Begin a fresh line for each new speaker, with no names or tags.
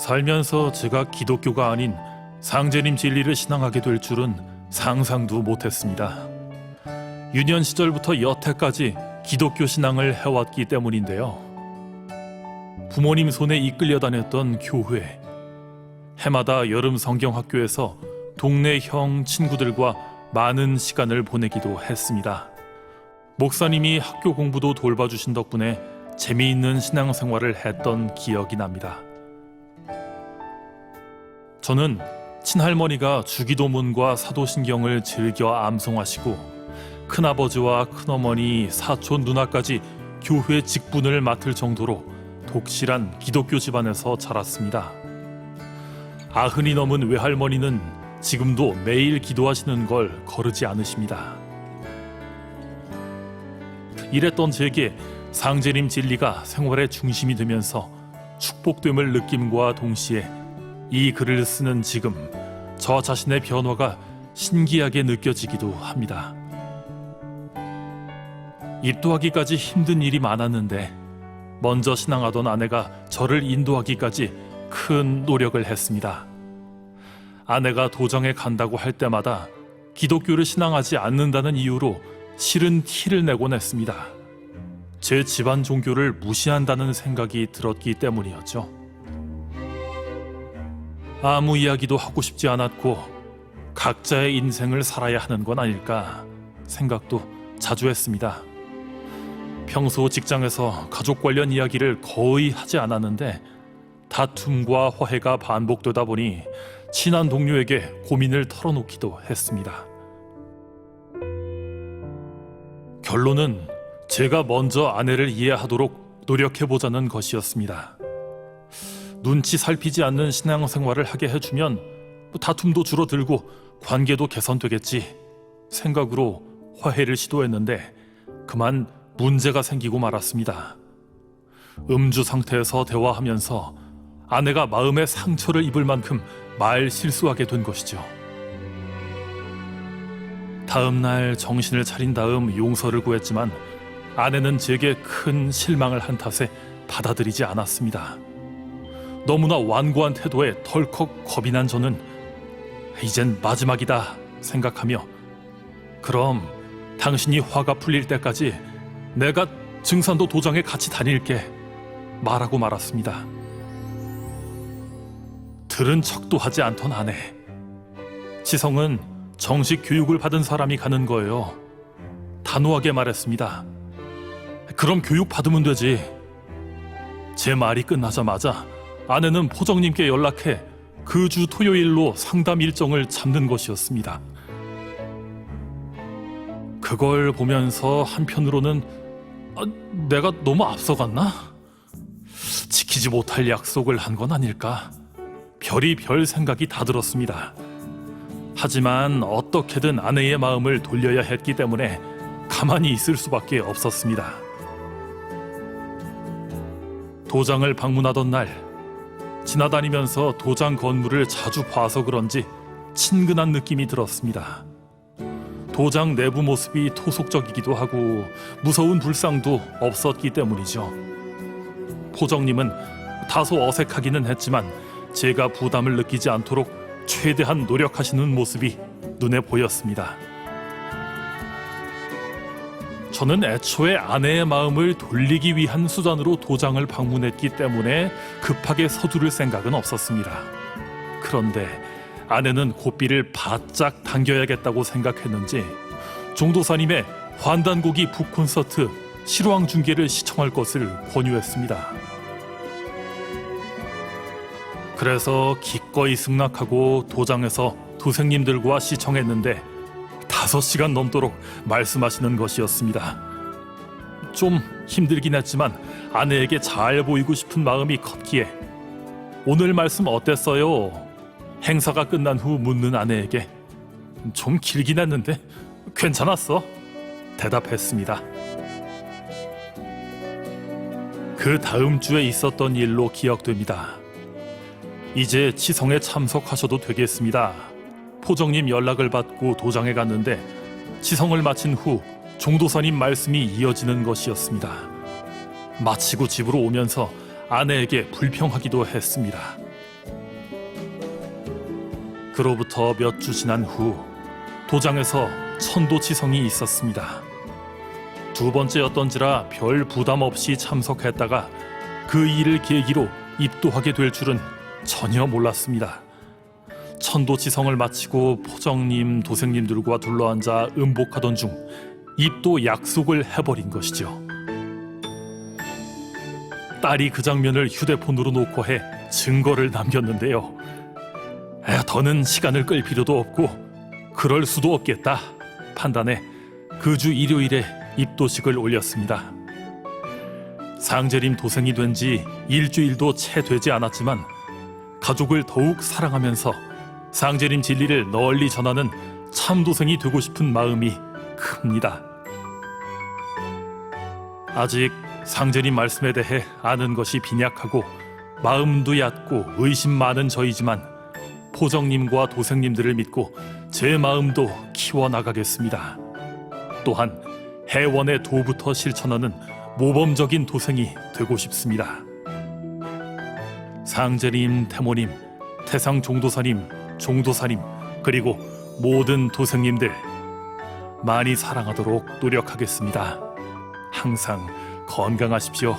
살면서 제가 기독교가 아닌 상제님 진리를 신앙하게 될 줄은 상상도 못했습니다. 유년 시절부터 여태까지 기독교 신앙을 해왔기 때문인데요. 부모님 손에 이끌려 다녔던 교회, 해마다 여름 성경학교에서 동네 형 친구들과 많은 시간을 보내기도 했습니다. 목사님이 학교 공부도 돌봐주신 덕분에 재미있는 신앙생활을 했던 기억이 납니다. 저는 친할머니가 주기도문과 사도신경을 즐겨 암송하시고 큰아버지와 큰어머니, 사촌 누나까지 교회 직분을 맡을 정도로 독실한 기독교 집안에서 자랐습니다. 90이 넘은 외할머니는 지금도 매일 기도하시는 걸 거르지 않으십니다. 이랬던 제게 상제님 진리가 생활의 중심이 되면서 축복됨을 느낌과 동시에 이 글을 쓰는 지금 저 자신의 변화가 신기하게 느껴지기도 합니다. 입도하기까지 힘든 일이 많았는데 먼저 신앙하던 아내가 저를 인도하기까지 큰 노력을 했습니다. 아내가 도정에 간다고 할 때마다 기독교를 신앙하지 않는다는 이유로 싫은 티를 내곤 했습니다. 제 집안 종교를 무시한다는 생각이 들었기 때문이었죠. 아무 이야기도 하고 싶지 않았고 각자의 인생을 살아야 하는 건 아닐까 생각도 자주 했습니다. 평소 직장에서 가족 관련 이야기를 거의 하지 않았는데 다툼과 화해가 반복되다 보니 친한 동료에게 고민을 털어놓기도 했습니다. 결론은 제가 먼저 아내를 이해하도록 노력해보자는 것이었습니다. 눈치 살피지 않는 신앙생활을 하게 해주면 다툼도 줄어들고 관계도 개선되겠지 생각으로 화해를 시도했는데 그만 문제가 생기고 말았습니다. 음주 상태에서 대화하면서 아내가 마음의 상처를 입을 만큼 말 실수하게 된 것이죠. 다음 날 정신을 차린 다음 용서를 구했지만 아내는 제게 큰 실망을 한 탓에 받아들이지 않았습니다. 너무나 완고한 태도에 덜컥 겁이 난 저는 이젠 마지막이다 생각하며 그럼 당신이 화가 풀릴 때까지 내가 증산도 도장에 같이 다닐게 말하고 말았습니다. 들은 척도 하지 않던 아내. 지성은 정식 교육을 받은 사람이 가는 거예요. 단호하게 말했습니다. 그럼 교육 받으면 되지. 제 말이 끝나자마자 아내는 포정님께 연락해 그 주 토요일로 상담 일정을 잡는 것이었습니다. 그걸 보면서 한편으로는 내가 너무 앞서갔나? 지키지 못할 약속을 한 건 아닐까? 별의별 생각이 다 들었습니다. 하지만 어떻게든 아내의 마음을 돌려야 했기 때문에 가만히 있을 수밖에 없었습니다. 도장을 방문하던 날 지나다니면서 도장 건물을 자주 봐서 그런지 친근한 느낌이 들었습니다. 도장 내부 모습이 토속적이기도 하고 무서운 불상도 없었기 때문이죠. 포정님은 다소 어색하기는 했지만 제가 부담을 느끼지 않도록 최대한 노력하시는 모습이 눈에 보였습니다. 저는 애초에 아내의 마음을 돌리기 위한 수단으로 도장을 방문했기 때문에 급하게 서두를 생각은 없었습니다. 그런데 아내는 고삐를 바짝 당겨야겠다고 생각했는지 종도사님의 환단고기 북콘서트 실황 중계를 시청할 것을 권유했습니다. 그래서 기꺼이 승낙하고 도장에서 도생님들과 시청했는데 5시간 넘도록 말씀하시는 것이었습니다. 좀 힘들긴 했지만 아내에게 잘 보이고 싶은 마음이 컸기에 오늘 말씀 어땠어요? 행사가 끝난 후 묻는 아내에게 좀 길긴 했는데 괜찮았어? 대답했습니다. 그 다음 주에 있었던 일로 기억됩니다. 이제 치성에 참석하셔도 되겠습니다. 포정님 연락을 받고 도장에 갔는데 치성을 마친 후 종도사님 말씀이 이어지는 것이었습니다. 마치고 집으로 오면서 아내에게 불평하기도 했습니다. 그로부터 몇 주 지난 후 도장에서 천도치성이 있었습니다. 두 번째였던지라 별 부담 없이 참석했다가 그 일을 계기로 입도하게 될 줄은 전혀 몰랐습니다. 천도치성을 마치고 포정님, 도생님들과 둘러앉아 음복하던 중 입도 약속을 해버린 것이죠. 딸이 그 장면을 휴대폰으로 녹화해 증거를 남겼는데요. 더는 시간을 끌 필요도 없고 그럴 수도 없겠다 판단해 그 주 일요일에 입도식을 올렸습니다. 상제림 도생이 된 지 일주일도 채 되지 않았지만 가족을 더욱 사랑하면서 상제림 진리를 널리 전하는 참도생이 되고 싶은 마음이 큽니다. 아직 상제림 말씀에 대해 아는 것이 빈약하고 마음도 얕고 의심 많은 저이지만 포정님과 도생님들을 믿고 제 마음도 키워나가겠습니다. 또한 해원의 도부터 실천하는 모범적인 도생이 되고 싶습니다. 상제님, 태모님, 태상 종도사님, 종도사님, 그리고 모든 도생님들 많이 사랑하도록 노력하겠습니다. 항상 건강하십시오.